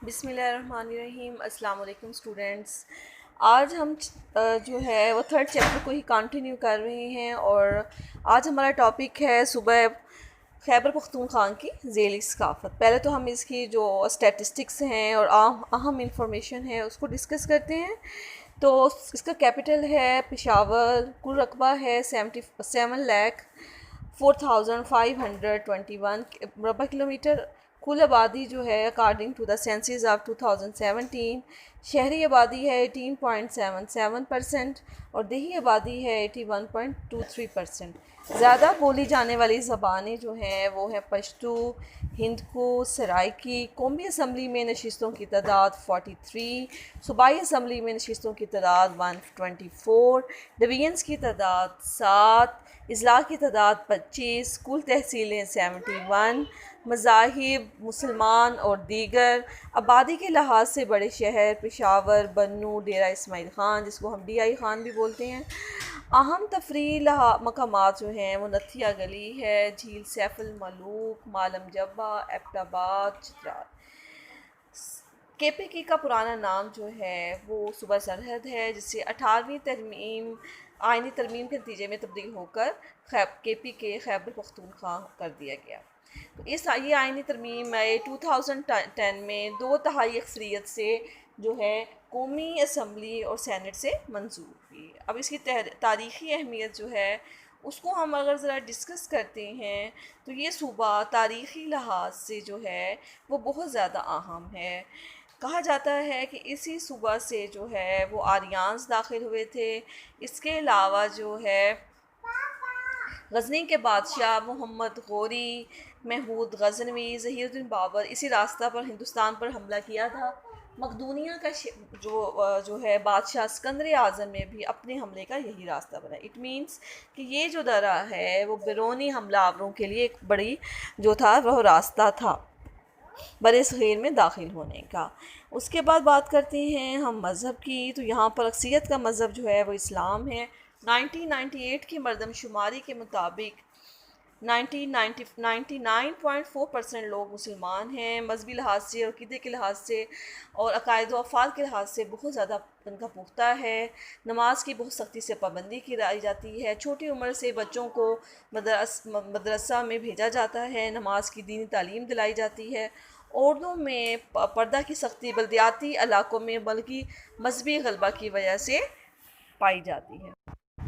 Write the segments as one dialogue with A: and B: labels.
A: बिस्मिल्लाहिर्रहमानिर्रहीम। अस्सलाम वालेकुम स्टूडेंट्स। आज हम जो है वो थर्ड चैप्टर को ही कंटिन्यू कर रहे हैं और आज हमारा टॉपिक है सुबह खैबर पख्तूनख्वा की ज़ैली सकाफ़त। पहले तो हम इसकी जो स्टैटिस्टिक्स हैं और अहम इंफॉर्मेशन है उसको डिस्कस करते हैं। तो इसका कैपिटल है पेशावर, कुल रकबा है 77,04,521 मरबा किलोमीटर। कुल आबादी जो है according to the census of 2017 शहरी आबादी है 18.77% और देही आबादी है 81.23%। ज़्यादा बोली जाने वाली ज़बानें जो हैं वो है पश्तो, हिंदको, सराइकी। कौमी असम्बली में नशिस्तों की तादाद 43, सूबाई असम्बली में नशिस्तों की तादाद 124, डिवीजन्स की तादाद 7, इजला की तादाद 25, कुल तहसीलें 71, मज़ाहिब मुसलमान और दीगर। आबादी के लिहाज से बड़े शहर पेशावर, बन्नू, डेरा इस्माइल ख़ान जिसको हम DI ख़ान भी बोलते हैं। अहम तफरी मकामात जो हैं वो नथिया गली है, झील सैफुल मलूक, मालम जब्बा, एबटाबाद, चित्राल। KPK का पुराना नाम जो है वो सूबा सरहद है जिसे 18वीं तरमीम आइनी तरमीम के नतीजे में तब्दील होकर KPK खैबर पख्तूनख्वा कर दिया गया। तो ये आइनी तरमीम 2010 में 2/3 अक्सरियत से जो है कौमी असम्बली और सेनेट से मंजूर हुई। अब इसकी तारीख़ी अहमियत जो है उसको हम अगर ज़रा डिस्कस करते हैं तो ये सूबा तारीख़ी लिहाज से जो है वो बहुत ज़्यादा अहम है। कहा जाता है कि इसी सूबा से जो है वो आर्यांस दाखिल हुए थे। इसके अलावा जो है गज़नी के बादशाह मोहम्मद गौरी, महमूद गज़नवी, ज़हीरुद्दीन बाबर इसी रास्ता पर हिंदुस्तान पर हमला किया था। मकदूनिया का जो है बादशाह सिकंदर आज़म ने भी अपने हमले का यही रास्ता बनाया। इट मीन्स कि ये जो दरा है वो बैरूनी हमलावरों के लिए एक बड़ी जो था वह रास्ता था बरे सग़ीर में दाखिल होने का। उसके बाद बात करते हैं हम मज़हब की। तो यहाँ पर अक्सरियत का मज़हब जो है वो इस्लाम है। 1998 की मरदमशुमारी के मुताबिक 99.4% लोग मुसलमान हैं। मजहबी लिहाज से और अक़ीदे के लिहाज से और अकायद व अफ़ाल के लिहाज से बहुत ज़्यादा उनका पुख्ता है। नमाज की बहुत सख्ती से पाबंदी की जाती है। छोटी उम्र से बच्चों को मदरसा में भेजा जाता है। नमाज की दीनी तालीम दिलाई जाती है। औरतों में पर्दा की सख्ती बल्दियाती इलाकों में बल्कि मजहबी गलबा की वजह से पाई जाती है।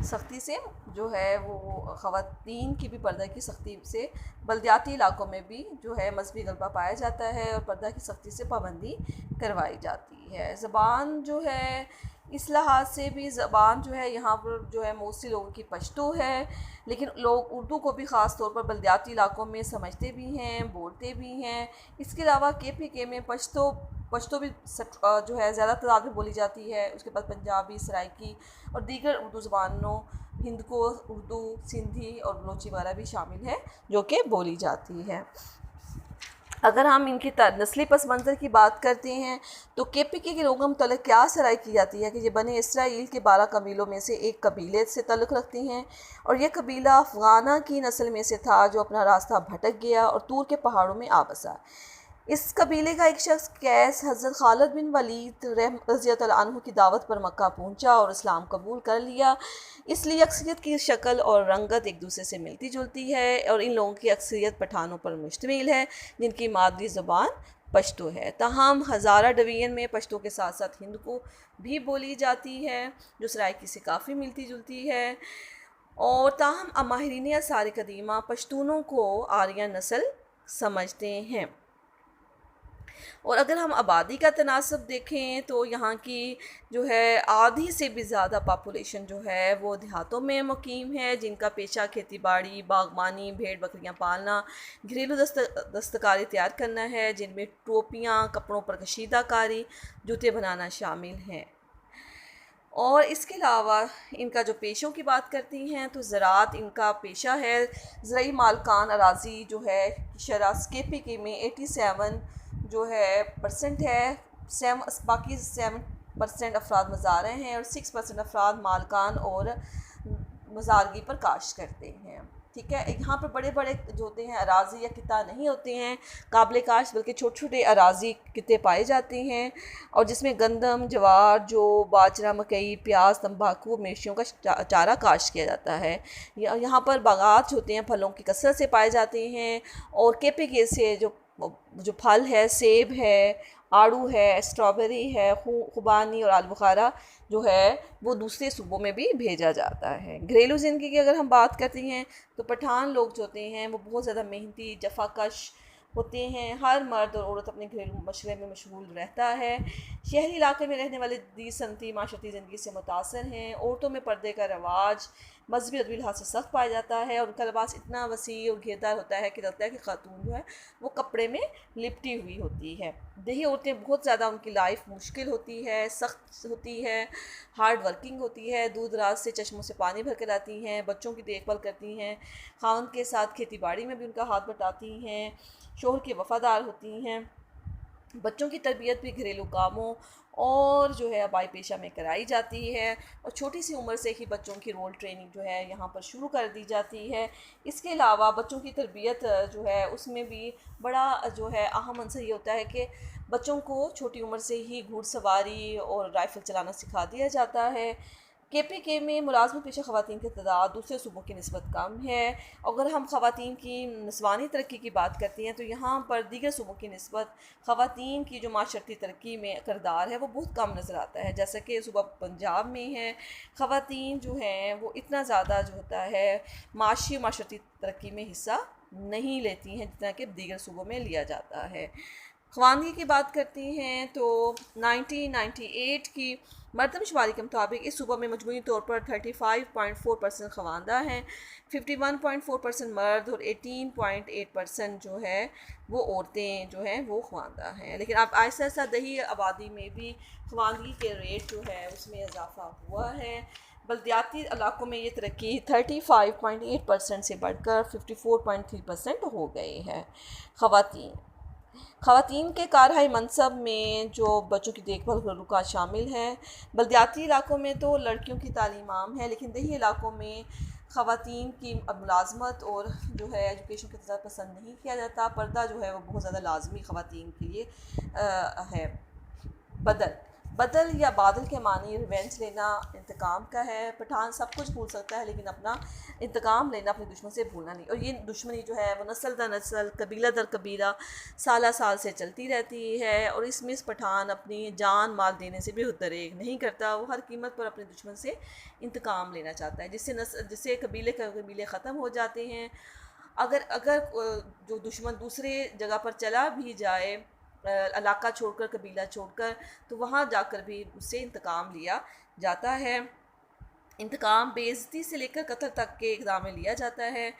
A: सख्ती से जो है वो ख़वातीन की भी पर्दा की सख्ती से बल्दियाती इलाकों में भी जो है मजहबी गलबा पाया जाता है और पर्दा की सख्ती से पाबंदी करवाई जाती है। ज़बान जो है इस लिहाज से भी ज़बान जो है यहाँ पर जो है मोस्टली लोगों की पश्तो है, लेकिन लोग उर्दू को भी ख़ास तौर पर बल्दियाती इलाकों में समझते भी हैं, बोलते भी हैं। इसके अलावा KPK में पश्तो भी जो है ज़्यादा तादाद में बोली जाती है। उसके बाद पंजाबी, सराइकी और दीगर उर्दू ज़बानों हिंदको, उर्दू, सिंधी और बलोची वगैरह भी शामिल है जो कि बोली जाती है। अगर हम इनकी नस्ली पस मंज़र की बात करते हैं तो KPK के लोगों में तल्लुक़ क्या सराय की जाती है कि ये बने इसराइल के 12 कबीलों में से एक कबीले से तल्लुक़ रखती हैं और यह कबीला अफ़गाना की नस्ल में से था जो अपना रास्ता भटक गया और तूर के पहाड़ों में आ बसा। इस कबीले का एक शख्स कैस हज़रत खालिद बिन वलीद रज़ियल्लाहु अन्हु की दावत पर मक्का पहुंचा और इस्लाम कबूल कर लिया। इसलिए अक्सरियत की शक्ल और रंगत एक दूसरे से मिलती जुलती है और इन लोगों की अक्सरियत पठानों पर मुश्तमिल है जिनकी मादरी ज़बान पश्तो है। ताहम हज़ारा डिवीज़न में पश्तो के साथ साथ हिंद को भी बोली जाती है जो सराइकी से काफ़ी मिलती जुलती है। और ताहम माहिरीन आसार कदीमा पश्तूनों को आर्यन नस्ल समझते हैं। और अगर हम आबादी का तनासब देखें तो यहाँ की जो है आधी से भी ज़्यादा पॉपुलेशन जो है वो देहातों में मुकीम है जिनका पेशा खेती बाड़ी, बागबानी, भेड़ बकरियाँ पालना, घरेलू दस्तकारी तैयार करना है जिनमें टोपियाँ, कपड़ों पर कशीदाकारी, जूते बनाना शामिल हैं। और इसके अलावा इनका जो पेशों की बात करती हैं तो ज़राअत इनका पेशा है। ज़रई मालकान अराज़ी जो है शरह KPK में 87 जो है परसेंट है। बाकी 7% अफराद मज़ारे हैं और 6% अफराद मालकान और मज़ारगी पर काश्त करते हैं। ठीक है। यहाँ पर बड़े बड़े जो होते हैं अराज़ी या किता नहीं होते हैं काबिल काश्त, बल्कि छोटे छोटे अराज़ी किते पाए जाते हैं, और जिसमें गंदम, ज्वार, जौ, बाजरा, मकई, प्याज, तंबाकू, मवेशियों का चारा काश्त किया जाता है। यहाँ पर बागात होते हैं फलों की कसरत से पाए जाते हैं, और केपीके से जो जो फल है, सेब है, आड़ू है, स्ट्रॉबेरी है, खुबानी और आलूबुखारा जो है वो दूसरे सूबों में भी भेजा जाता है। घरेलू ज़िंदगी की अगर हम बात करते हैं तो पठान लोग जो होते हैं वो बहुत ज़्यादा मेहनती, जफाकश होते हैं। हर मर्द और औरत अपने घरेलू मशगले में मशगूल रहता है। शहरी इलाके में रहने वाले दी सनती माशरती ज़िंदगी से मुतासर हैं। औरतों में पर्दे का रवाज मजहबी अदबी लिहाज से सख्त पाया जाता है, और उनका लिबास इतना वसी और घेरदार होता है कि लगता है कि खातून जो है वो कपड़े में लिपटी हुई होती है। देही औरतें बहुत ज़्यादा, उनकी लाइफ मुश्किल होती है, सख्त होती है, हार्ड वर्किंग होती है, दूर दराज से चश्मों से पानी भर कर आती हैं, बच्चों की देखभाल करती हैं, खावंद के साथ खेती बाड़ी में भी उनका हाथ बटाती हैं, शोहर की वफ़ादार होती हैं, बच्चों की तरबियत भी घरेलू कामों और जो है आबाई पेशा में कराई जाती है, और छोटी सी उम्र से ही बच्चों की रोल ट्रेनिंग जो है यहाँ पर शुरू कर दी जाती है। इसके अलावा बच्चों की तरबियत जो है उसमें भी बड़ा जो है अहम अंसर ये होता है कि बच्चों को छोटी उम्र से ही घुड़सवारी और राइफ़ल चलाना सिखा दिया जाता है। केपीके में मुलाजमत पेशा ख़वातीन की तादाद दूसरे सूबों की निस्बत कम है। अगर हम ख़वातीन की नस्वानी तरक्की की बात करते हैं तो यहाँ पर दीगर सूबों की निस्बत ख़वातीन की जो माशरती तरक्की में किरदार है वो बहुत कम नज़र आता है। जैसा कि सूबा पंजाब में है, ख़वातीन जो हैं वो इतना ज़्यादा जो होता है माशी माशरती तरक्की में हिस्सा नहीं लेती हैं जितना कि दीगर सूबों में लिया जाता है। ख़वानगी की बात करते हैं तो 1998 की मरदमशुमारी के मुताबिक इस सूबा में मजमूई तौर पर 35.4% ख़वानदा हैं, 51.4% मर्द और 18.8% जो है वो औरतें जो हैं वो ख़वानदा हैं। लेकिन अब आहिस्ता आहिस्ता दही आबादी में भी ख़वानगी के रेट जो है उसमें इजाफ़ा हुआ है। बल्दियाती इलाकों में ये तरक्की 35.8% से बढ़कर 54.3% हो गई है। ख़वातीन के कारहाई मनसब में जो बच्चों की देखभाल घरेलू काज शामिल है। बल्दियाती इलाकों में तो लड़कियों की तालीम आम है, लेकिन देही इलाकों में ख़वातीन की मुलाजमत और जो है एजुकेशन की तरफ पसंद नहीं किया जाता। पर्दा जो है वो बहुत ज़्यादा लाजमी ख़वातीन के लिए है। बदल या बादल के मानी रिवेंज लेना इंतकाम का है। पठान सब कुछ भूल सकता है लेकिन अपना इंतकाम लेना अपने दुश्मन से भूलना नहीं, और ये दुश्मनी जो है वो नस्ल दर नस्ल, कबीला दर कबीला साल साल से चलती रहती है, और इसमें इस पठान अपनी जान माल देने से भी दरेग नहीं करता। वो हर कीमत पर अपने दुश्मन से इंतकाम लेना चाहता है, जिससे कबीले ख़त्म हो जाते हैं। अगर अगर जो दुश्मन दूसरे जगह पर चला भी जाए, इलाका छोड़कर, कबीला छोड़कर, तो वहाँ जाकर भी उससे इंतकाम लिया जाता है। इंतकाम बेइज्जती से लेकर कत्ल तक के इक़दाम में लिया जाता है,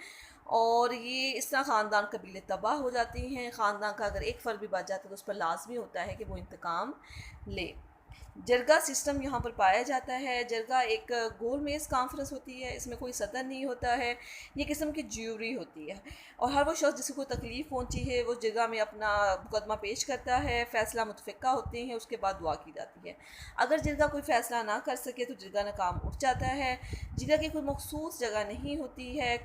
A: और ये इस तरह ख़ानदान कबीले तबाह हो जाते हैं। ख़ानदान का अगर एक फ़र्द भी बच जाता है तो उस पर लाजमी होता है कि वो इंतकाम ले। जरगा सिस्टम यहाँ पर पाया जाता है। जरगा एक गोल मेज़ कॉन्फ्रेंस होती है, इसमें कोई सदर नहीं होता है, ये किस्म की ज्यूरी होती है, और हर वो शख्स जिसको कोई तकलीफ़ पहुँची है वो जरगा में अपना मुकदमा पेश करता है। फ़ैसला मुतफ़िक़ा होते हैं, उसके बाद दुआ की जाती है। अगर जरगा कोई फ़ैसला ना कर सके तो जरगा नाकाम उठ जाता है। जरगा की कोई मखसूस जगह नहीं होती है,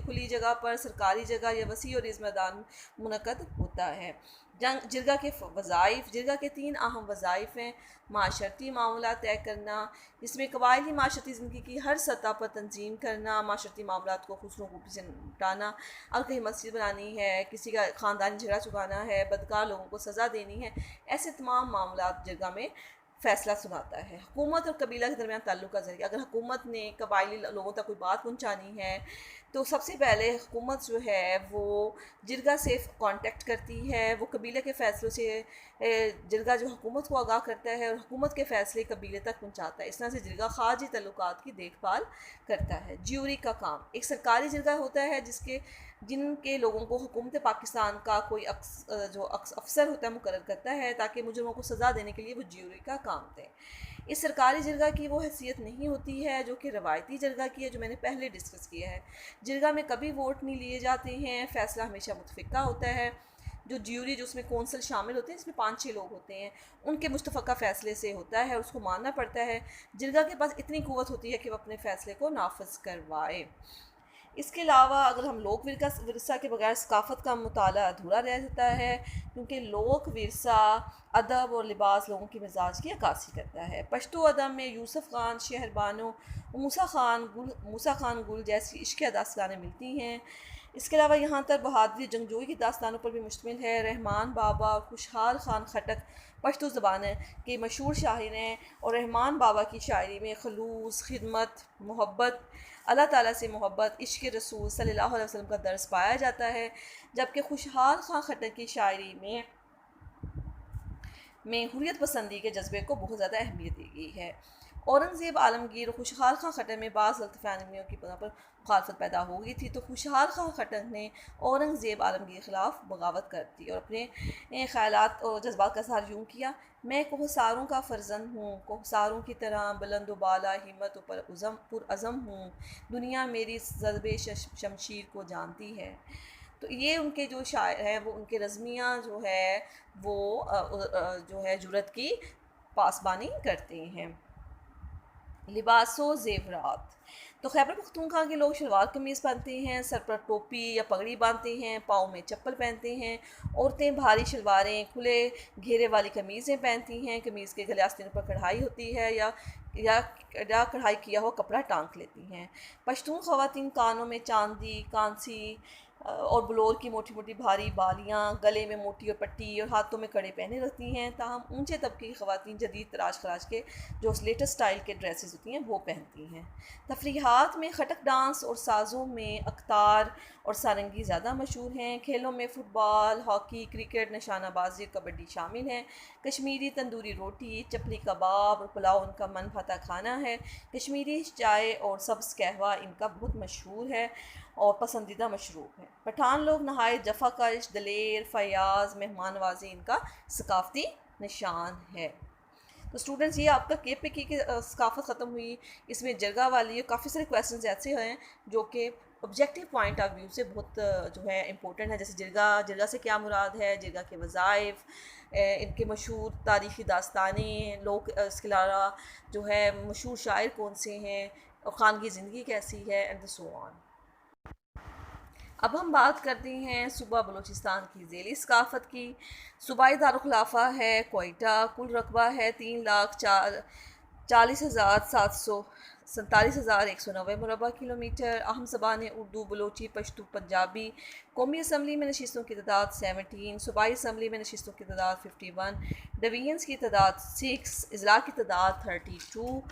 A: खुली जगह पर, सरकारी जगह या वसी और रिज़ मैदान मुनक़द होता है। जरगा के वज़ाइफ, जरगा के 3 अहम वज़ाइफ हैं। माशरती मामला तय करना, जिसमें कबायली माशरती ज़िंदगी की हर सतह पर तंजीम करना, माशरती मामलात को खुसरो खूबी से निपटाना। अगर कहीं मस्जिद बनानी है, किसी का ख़ानदानी झगड़ा चुकाना है, बदकार लोगों को सज़ा देनी है, ऐसे तमाम मामलात जरगा में फ़ैसला सुनाता है। हुकूमत और कबीला के दरमियान ताल्लुक़ का ज़रिया, अगर हुकूमत ने कबायली लोगों तक कोई बात पहुँचानी है तो सबसे पहले हुकूमत जो है वो जरगा से कांटेक्ट करती है। वो कबीले के फ़ैसलों से जरगा जो हुकूमत को आगाह करता है और हुकूमत के फ़ैसले कबीले तक पहुँचाता है। इस तरह से जरगा खारजी तल्लुकात की देखभाल करता है। ज्यूरी का काम, एक सरकारी जरगा होता है जिनके लोगों को हुकूमत पाकिस्तान का कोई अफसर होता है मुकर्रर करता है ताकि मुजरिमों को सज़ा देने के लिए वो ज्यूरी का काम दें। इस सरकारी जरगा की वो हैसियत नहीं होती है जो कि रवायती जरगा की है, जो मैंने पहले डिस्कस किया है। जरगा में कभी वोट नहीं लिए जाते हैं, फ़ैसला हमेशा मुतफ़िक़ा होता है। जो ज्यूरी, जो उसमें कौंसल शामिल होते हैं, इसमें 5-6 लोग होते हैं, उनके मुस्तफ़क़ा फ़ैसले से होता है, उसको मानना पड़ता है। जरगा के पास इतनी क़ुव्वत होती है कि वह अपने फ़ैसले को नाफिज करवाए। इसके अलावा अगर हम लोक विरसा के बगैर सकाफ़त का मुताला अधूरा रह जाता है, क्योंकि लोक विरसा अदब और लिबास लोगों की मिजाज की अक्कासी करता है। पश्तो अदब में यूसुफ़ खान, शहरबानो, मूसा खान गुल जैसी इश्क़ दास्तानें मिलती हैं। इसके अलावा यहाँ तक बहादुरी जंगजोई की दास्तानों पर भी मुश्तमिल है। रहमान बाबा और खुशहाल खान खटक पश्तो ज़बान के मशहूर शायर हैं, और रहमान बाबा की शायरी में खलूस, खिदमत, मोहब्बत, अल्लाह ताला से मोहब्बत, इश्क़ रसूल सल्लल्लाहु अलैहि वसल्लम का दर्स पाया जाता है। जबकि खुशहाल खान खट्टर की शायरी में हुर्रियत पसंदी के जज्बे को बहुत ज़्यादा अहमियत दी गई है। औरंगज़ेब आलमगीर और खुशहाल खान खट्टर में बाज़ गलतफ़हमियों की बिना पर मुखालफत पैदा हो गई थी, तो खुशहाल खान खट्टर ने औरंगज़ेब आलमगीर के ख़िलाफ़ बगावत कर दी और अपने ख़यालात और जज्बात का इज़हार यूँ किया: मैं कोहसारों का फ़र्जंद हूँ, कोहसारों की तरह बुलंद व बाला हिम्मत पर पुरअज़म हूँ, दुनिया मेरी ज़रबे शमशीर को जानती है। तो ये उनके जो शायर हैं, वो उनके रज़मियाँ जो है वो जो है जुरत की पासबानी करते हैं। लिबासो ज़ेवरात, तो खैबर पख्तूनख्वा के लोग शलवार कमीज़ पहनते हैं, सर पर टोपी या पगड़ी बांधते हैं, पाँव में चप्पल पहनते हैं। औरतें भारी शलवारें, खुले घेरे वाली कमीज़ें पहनती हैं, कमीज़ के गले आस्तीनों पर कढ़ाई होती है या या कढ़ाई किया हुआ कपड़ा टांक लेती हैं। पश्तून ख़वातीन कानों में चांदी, कांसी और बलोर की मोटी मोटी भारी बालियाँ, गले में मोटी और पट्टी और हाथों में कड़े पहने रखती हैं। ताहम ऊंचे तबके की ख़वातीन जदीद तराश खराश के जो लेटेस्ट स्टाइल के ड्रेसेस होती हैं वो पहनती हैं। तफरीहात में खटक डांस और साज़ों में अख्तार और सारंगी ज़्यादा मशहूर हैं। खेलों में फ़ुटबॉल, हॉकी, क्रिकेट, निशानाबाजी, कबड्डी शामिल हैं। कश्मीरी तंदूरी रोटी, चपली कबाब और पुलाव उनका मन भाता खाना है। कश्मीरी चाय और सब्ज़ कहवा इनका बहुत मशहूर है और पसंदीदा मशरूब है। पठान लोग नहायत जफ़ाकश, दलेर, फ़याज़, मेहमान नवाज़ी इनका सकाफ़ती निशान है। तो स्टूडेंट्स, ये आपका KPK की सकाफ़त ख़त्म हुई। इसमें जरगा वाली और काफ़ी सारे क्वेश्चंस ऐसे हैं जो कि ऑब्जेक्टिव पॉइंट ऑफ व्यू से बहुत जो है इम्पोर्टेंट है। जैसे जरगा से क्या मुराद है, जरगा के वज़ाइफ, इनके मशहूर तारीख़ी दास्तानें, लोग इसके अलावा जो है मशहूर शायर कौन से हैं और ख़ान की ज़िंदगी कैसी है, एंड सो ऑन। अब हम बात करते हैं सूबा बलूचिस्तान की ज़ेली सकाफ़त की। सूबाई दारुखिलाफ़ा है कोयटा, कुल रकबा है 3,40,747,190 मुरबा किलोमीटर। अहम ज़बानें उर्दू, बलोची, पश्तो, पंजाबी। कौमी असम्बली में नशिस्तों की तादाद 17, सूबाई असम्बली में नशिस्तों की तादाद 51, डिवीजन्स की तादाद 6, अज़ला की तादाद 32।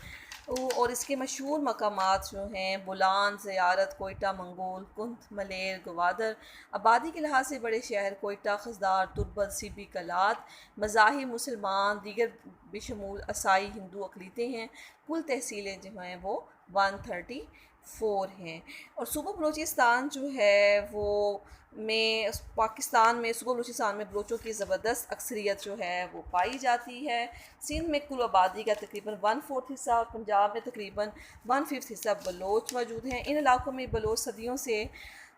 A: और इसके मशहूर मकामात जो हैं बुलान, ज़ियारत, कोयटा, मंगोल, कुंत, मलेर, गवादर। आबादी के लिहाज से बड़े शहर कोयटा, खजदार, तुर्बत, सीबी, कलात। मज़ाहिब मुसलमान, दीगर बेशमूल असाई, हिंदू अक़लीतें हैं। कुल तहसीलें जो हैं वो 134 हैं। और सूबा बलूचिस्तान जो है वो पाकिस्तान में सूबा बलूचिस्तान में बलोचों की ज़बरदस्त अक्सरियत जो है वो पाई जाती है। सिंध में कुल आबादी का तकरीबन 1/4 हिस्सा और पंजाब में तकरीबन 1/5 हिस्सा बलोच मौजूद हैं। इन इलाकों में बलोच सदियों से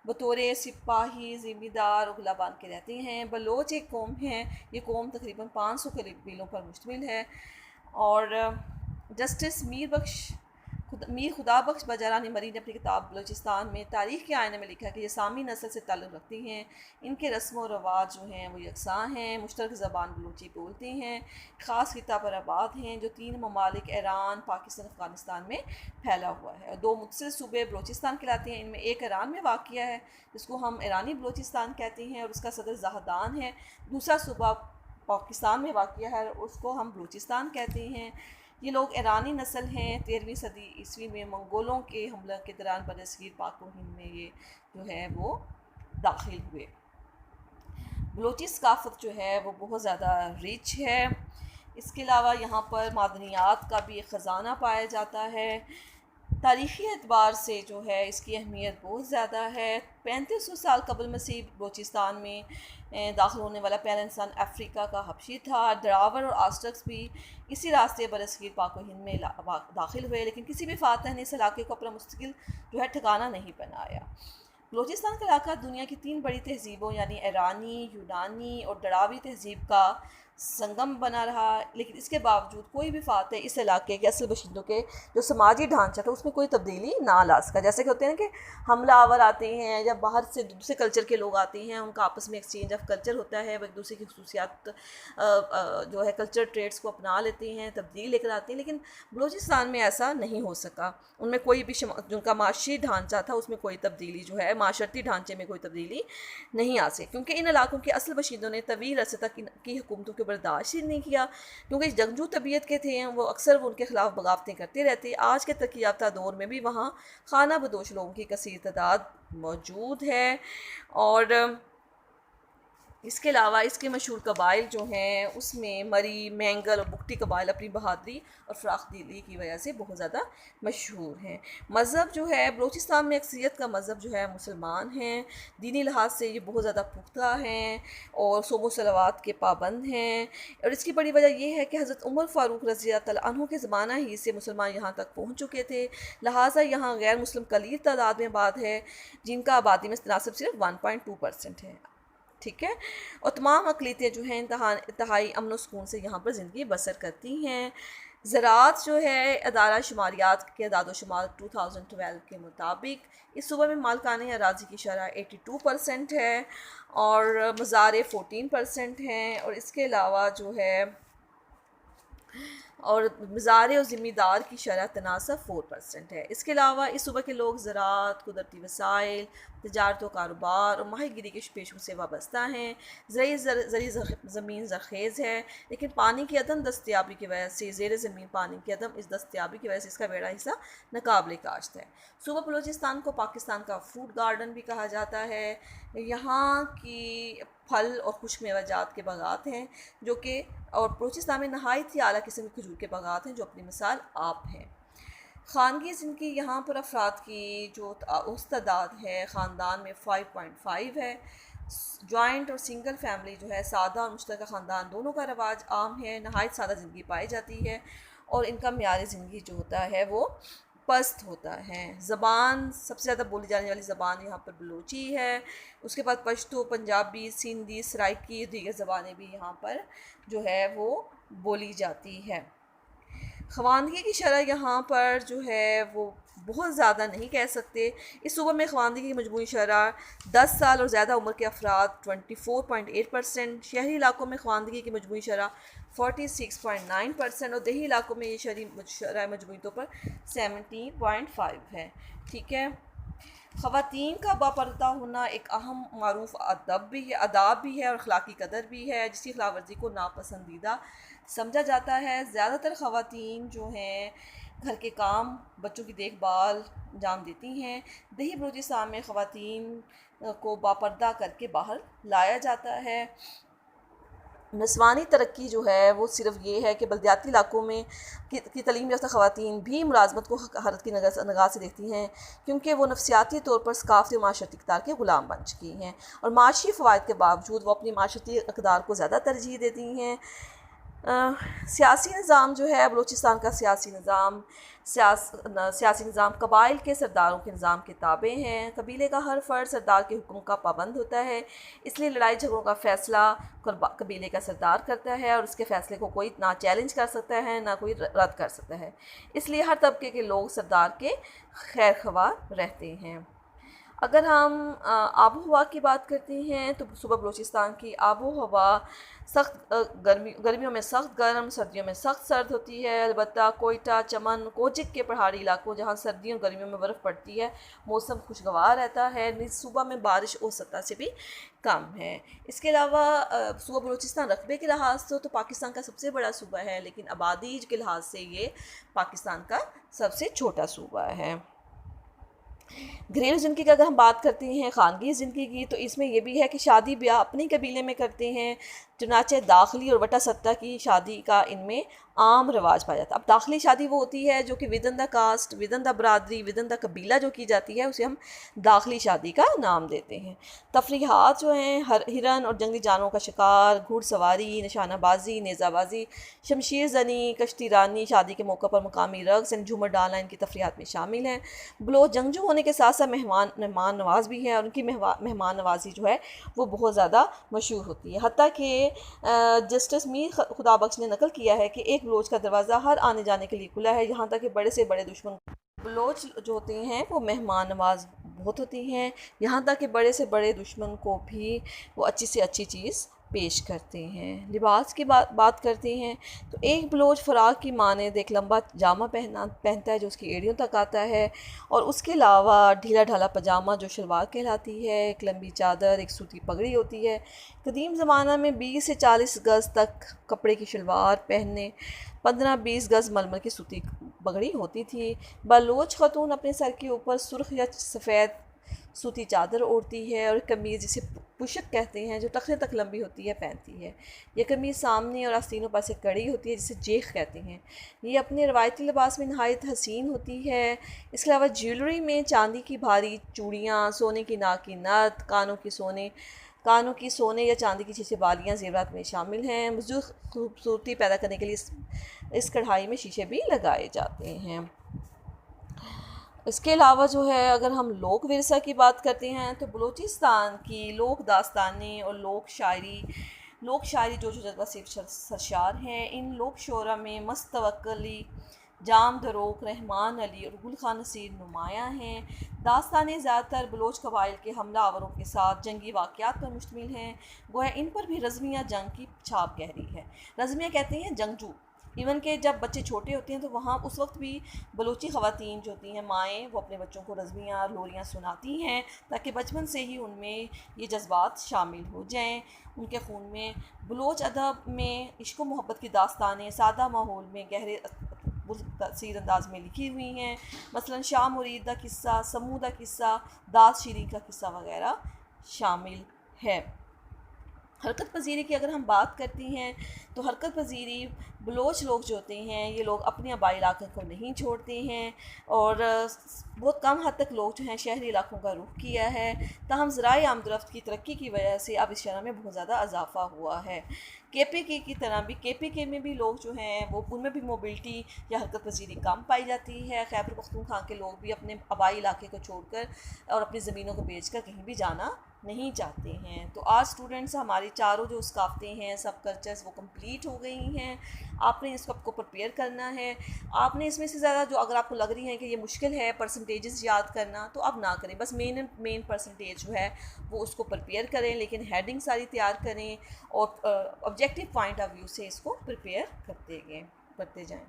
A: बतौर सिपाही, ज़मींदार और गुलाबान के रहते हैं। बलोच एक कौम है, ये कौम तकरीबन 500 कबीलों पर मुश्तमिल है। और जस्टिस मीर खुदा बख्श बजारानी मरी ने अपनी किताब बलूचिस्तान में तारीख़ के आईने में लिखा है कि ये सामी नस्ल से ताल्लुक़ रखती हैं। इनके रस्म व रवाज जो हैं वो यकसां हैं। मुश्तरक ज़बान बलूची बोलते हैं। ख़ास खिता पर आबाद हैं जो 3 ममालिक ईरान, पाकिस्तान, अफ़गानिस्तान में फैला हुआ है। 2 मुतसिल सूबे बलूचिस्तान कहलाते हैं। इनमें एक ईरान में वाक़िया है जिसको हम ईरानी बलूचिस्तान कहते हैं और उसका सदर ज़ाहदान है। दूसरा सूबा पाकिस्तान में वाक़िया है, उसको हम बलूचिस्तान कहते हैं। ये लोग ईरानी नस्ल हैं। 13वीं सदी ईस्वी में मंगोलों के हमले के दौरान बरसगीर पाक व हिंद में ये जो है वो दाखिल हुए। बलोची सकाफ़त जो है वो बहुत ज़्यादा रिच है। इसके अलावा यहाँ पर मादनियात का भी एक ख़जाना पाया जाता है। तारीख़ी एतबार से जो है इसकी अहमियत बहुत ज़्यादा है। 3500 साल कबल मसीह बलूचिस्तान में दाखिल होने वाला पहला इंसान अफ्रीका का हबशी था। ड्रावर और आस्ट्रक्स भी इसी रास्ते बरसगीर पाक व हिंद में दाखिल हुए, लेकिन किसी भी फातह ने इस इलाके को अपना मुस्तकिल जो है ठिकाना नहीं बनाया। बलूचिस्तान का इलाका दुनिया की 3 बड़ी तहज़ीबों यानी ईरानी, यूनानी और दड़ावी तहज़ीब का संगम बना रहा, लेकिन इसके बावजूद कोई भी फातह इस इलाके के असल बशिंदों के जो समाजी ढांचा था उसमें कोई तब्दीली ना ला सका। जैसे कि होते हैं ना कि हमला आवर आते हैं या बाहर से दूसरे कल्चर के लोग आते हैं, उनका आपस में एक्सचेंज ऑफ कल्चर होता है, वो एक दूसरे की खसूसियात जो है कल्चर ट्रेड्स को अपना लेते हैं, तब्दील लेकर आते हैं, लेकिन बलूचिस्तान में ऐसा नहीं हो सका। उनमें कोई भी जो उनका माशी ढांचा था उसमें कोई तब्दीली जो है माशरती ढांचे में कोई तब्दीली नहीं आ सकी, क्योंकि इन इलाकों के असल बशिंदों ने तवील अरसे तक इनकी हुकूमतों को बर्दाश्त ही नहीं किया, क्योंकि जंगजू तबीयत के थे वो अक्सर वो उनके ख़िलाफ़ बगावतें करते रहते। आज के तरक्की याफ्ता दौर में भी वहाँ खाना बदोश लोगों की कसीर तादाद मौजूद है। और इसके अलावा इसके मशहूर कबाइल जो हैं उसमें मरी, मैंगल और बुगटी कबाइल अपनी बहादरी और फ़राख दिली की वजह से बहुत ज़्यादा मशहूर हैं। मज़हब जो है बलूचिस्तान में अक्सरियत का मज़हब जो है मुसलमान हैं। दीनी लिहाज से ये बहुत ज़्यादा पुख्ता हैं और सोमो सलवात के पाबंद हैं। और इसकी बड़ी वजह यह है कि हज़रत उमर फ़ारूक रज़ी अल्लाह तआला अन्हु के ज़माना ही से मुसलमान यहाँ तक पहुँच चुके थे, लिहाजा यहाँ गैर मुस्लिम कलील तादाद में आबाद है, जिनका आबादी में तनासब सिर्फ 1.2% है। ठीक है, और तमाम अक़लियतें जो हैं इंतहाई अमन सुकून से यहाँ पर ज़िंदगी बसर करती हैं। ज़राअत जो है अदारा शुमारियात के अदाद शुमार 2012 के मुताबिक इस सूबे में मालकाने अराज़ी की शरह 82% है और मज़ारे 14% हैं। और इसके अलावा जो है और मज़ारे और ज़िम्मेदार की शरह तनासब 4% है। इसके अलावा इस सूबे के लोग ज़राअत, कुदरती वसाइल, तजारत व कारोबार और माहीगीरी के पेशों से वाबस्ता हैं। ज़री ज़मीन ज़रख़ेज़ है, लेकिन पानी की अदम दस्तियाबी की वजह से ज़ेर ज़मीन पानी की अदम इस दस्तियाबी की वजह से इसका बड़ा हिस्सा नाकाबिल काश्त है। सूबा बलूचिस्तान को पाकिस्तान का फ्रूट गार्डन भी कहा जाता है। यहाँ की फल और खुश्क मेवाजात के बागात हैं जो कि और बलूचिस्तान में नहायत ही आला किस्म के खजूर के बागात हैं जो अपनी मिसाल आप हैं। ख़ानगी ज़िंदगी यहाँ पर अफराद की जो उस तादाद है ख़ानदान में 5.5 है। जॉइंट और सिंगल फैमिली जो है सादा और मुश्तरका ख़ानदान दोनों का रवाज आम है। नहायत सादा ज़िंदगी पाई जाती है और इनका मेयार ज़िंदगी जो होता है वो पस्त होता है। ज़बान सबसे ज़्यादा बोली जाने वाली ज़बान यहाँ पर बलूची है, उसके बाद पश्तो, पंजाबी, सिंधी, सराइकी, दीगर ज़बानें भी यहाँ पर जो है वो बोली जाती है। ख़वानगी की शरह यहाँ पर जो है वो बहुत ज़्यादा नहीं कह सकते। इस सूबे में ख़वानगी की मजमूई शरह 10 साल और ज़्यादा उम्र के अफराद 24.8%, शहरी इलाकों में ख़वानगी की मजमूई शरह 46.9% और देही इलाकों में ये शरह मजमूई तौर पर 17.5 है। ठीक है, ख़वातीन का बापर्दा होना एक अहम मारूफ आदाब भी है और अखलाकी कदर भी है जिसकी खिलाफ वर्जी को नापसंदीदा समझा जाता है। ज़्यादातर ख़वातीन जो हैं घर के काम, बच्चों की देखभाल अंजाम देती हैं। दही बलूचिस्तान में ख़वातीन को बापर्दा करके बाहर लाया जाता है। नस्वानी तरक्की जो है वो सिर्फ ये है कि बल्दियाती इलाकों में की तलीम याफ्ता ख़वातीन भी मुलाज़मत को हक़ारत की नगाह से देखती हैं, क्योंकि वो नफसियाती तौर पर सकाफ़ती और माशरती इक़्तिदार के ग़ुलाम बन चुकी हैं और माशी फ़वाइद के बावजूद वो अपनी माशरती इक़्तिदार को ज़्यादा तरजीह देती हैं। सियासी निज़ाम जो है बलूचिस्तान का सियासी निज़ाम कबाइल के सरदारों के निज़ाम के ताबे हैं। कबीले का हर फ़र्द सरदार के हुक्म का पाबंद होता है, इसलिए लड़ाई झगड़ों का फ़ैसला कबीले का सरदार करता है और उसके फ़ैसले को कोई ना चैलेंज कर सकता है ना कोई रद्द कर सकता है। इसलिए हर तबके के लोग सरदार के खैर ख्वाह रहते हैं। अगर हम आबो हवा की बात करते हैं तो सूबा बलूचिस्तान की आबो हवा सख्त गर्मियों में सख्त गर्म, सर्दियों में सख्त सर्द होती है। अलबत्ता कोयटा, चमन, कोजिक के पहाड़ी इलाकों जहाँ सर्दियों और गर्मियों में बर्फ़ पड़ती है मौसम खुशगवार रहता है। निज सूबा में बारिश और सतह से भी कम है। इसके अलावा सूबा बलूचिस्तान रकबे के लिहाज से तो पाकिस्तान का सबसे बड़ा सूबा है, लेकिन आबादी के लिहाज से ये पाकिस्तान का सबसे छोटा सूबा है। घरेलू ज़िंदगी की अगर हम बात करते हैं ख़ानगी ज़िंदगी की, तो इसमें यह भी है कि शादी ब्याह अपने कबीले में करते हैं, चुनाचे दाखिली और वटा सत्ता की शादी का इनमें आम रवाज पाया जाता है। अब दाखिली शादी वो होती है जो कि within the caste, within the बरादरी, विदन द कबीला जो की जाती है उसे हम दाखिली शादी का नाम देते हैं। तफरीहात जो हैं हिरन और जंगली जानवरों का शिकार, घुड़सवारी, निशानाबाजी, नेज़ाबाजी, शमशीर जनी, कश्ती रानी, शादी के मौके पर मुकामी रक़्स यानी झूमर डालना इनकी तफरीहात में शामिल हैं। बलोच जंगजू होने के साथ साथ मेहमान नवाज भी हैं और उनकी मेहमान नवाजी जो है वो बहुत ज़्यादा मशहूर होती है। हत्ता कि जस्टिस मीर खुदाबख्श ने नकल किया है कि एक बलोच का दरवाज़ा हर आने जाने के लिए खुला है, यहाँ तक कि बड़े से बड़े दुश्मन। बलोच जो होते हैं वो मेहमान नवाज बहुत होती हैं, यहाँ तक कि बड़े से बड़े दुश्मन को भी वो अच्छी से अच्छी चीज़ पेश करते हैं। लिबास की बात करते हैं तो एक बलोच फ़राक की मानद एक लंबा जामा पहनता है जो उसकी एड़ियों तक आता है, और उसके अलावा ढीला ढाला पजामा जो शलवार कहलाती है, एक लंबी चादर, एक सूती पगड़ी होती है। कदीम ज़माना में 20 से 40 गज़ तक कपड़े की शलवार पहनने 15-20 गज़ मलमल की सूती पगड़ी होती थी। बलोच ख़तून अपने सर के ऊपर सुर्ख या सफ़ेद सूती चादर ओढ़ती है और कमीज़ जिसे पुशक कहते हैं जो टखने तक लंबी होती है पहनती है। यह कमीज़ सामने और आस्तीनों पर से कड़ी होती है जिसे जेख कहते हैं। ये अपने रवायती लिबास में नहायत हसीन होती है। इसके अलावा ज्वेलरी में चांदी की भारी चूड़ियाँ, सोने की नाक की नथ, कानों की सोने या चांदी की शीशे वालियाँ ज़ेवरात में शामिल हैं। मज़ीद खूबसूरती पैदा करने के लिए इस कढ़ाई में शीशे भी लगाए जाते हैं। इसके अलावा जो है अगर हम लोक विरसा की बात करते हैं तो बलूचिस्तान की लोक दास्तानें और लोक शायरी जो जज्बा से सरशार हैं। इन लोक शोरा में मस्तवक्ली, जाम दरोक, रहमान अली और गुल खान नसीर नुमायाँ हैं। दास्तानें ज़्यादातर बलोच कबाइल के हमला आवरों के साथ जंगी वाक़यात पर मुश्तमिल हैं। गोया इन पर भी रज़मिया जंग की छाप गहरी है। रज़मिया कहते हैं जंगजू। इवन के जब बच्चे छोटे होते हैं तो वहाँ उस वक्त भी बलूची ख़वातीन जो होती हैं माएँ, वो अपने बच्चों को रज़मियाँ लोरियाँ सुनाती हैं ताकि बचपन से ही उनमें ये जज्बात शामिल हो जाएँ उनके खून में। बलोच अदब में इश्क व मोहब्बत की दास्तानें सादा माहौल में गहरे तसीर अंदाज में लिखी हुई हैं। मसलन शाह मुरीद का किस्सा, समूह का किस्सा, दास शीरी का किस्सा वगैरह शामिल है। हरकत पजीरी की अगर हम बात करती हैं तो हरकत पजीरी बलोच लोग जो होते हैं ये लोग अपने आबाई इलाके को नहीं छोड़ते हैं और बहुत कम हद तक लोग जो हैं शहरी इलाकों का रुख किया है। ताहम ज़राए आमदरफ्त की तरक्की की वजह से अब इस शरह में बहुत ज़्यादा इजाफा हुआ है। KPK की तरह भी KPK में भी लोग जो हैं वो उनमें भी मोबिलिटी या हरकत पजीरी कम पाई जाती है। खैबर पख्तूनख्वा के लोग भी अपने आबाई इलाके को छोड़कर और अपनी ज़मीनों को बेच कर कहीं भी जाना नहीं चाहते हैं। तो आज स्टूडेंट्स हमारी चारों जो सकाफ़तें हैं, सब कल्चर्स वो कंप्लीट हो गई हैं। आपने इसको आपको प्रिपेयर करना है। आपने इसमें से ज़्यादा जो अगर आपको लग रही है कि ये मुश्किल है परसेंटेजेस याद करना तो आप ना करें, बस मेन परसेंटेज जो है वो उसको प्रिपेयर करें, लेकिन हेडिंग सारी तैयार करें और ऑब्जेक्टिव पॉइंट ऑफ व्यू से इसको प्रिपेयर करते जाएँ।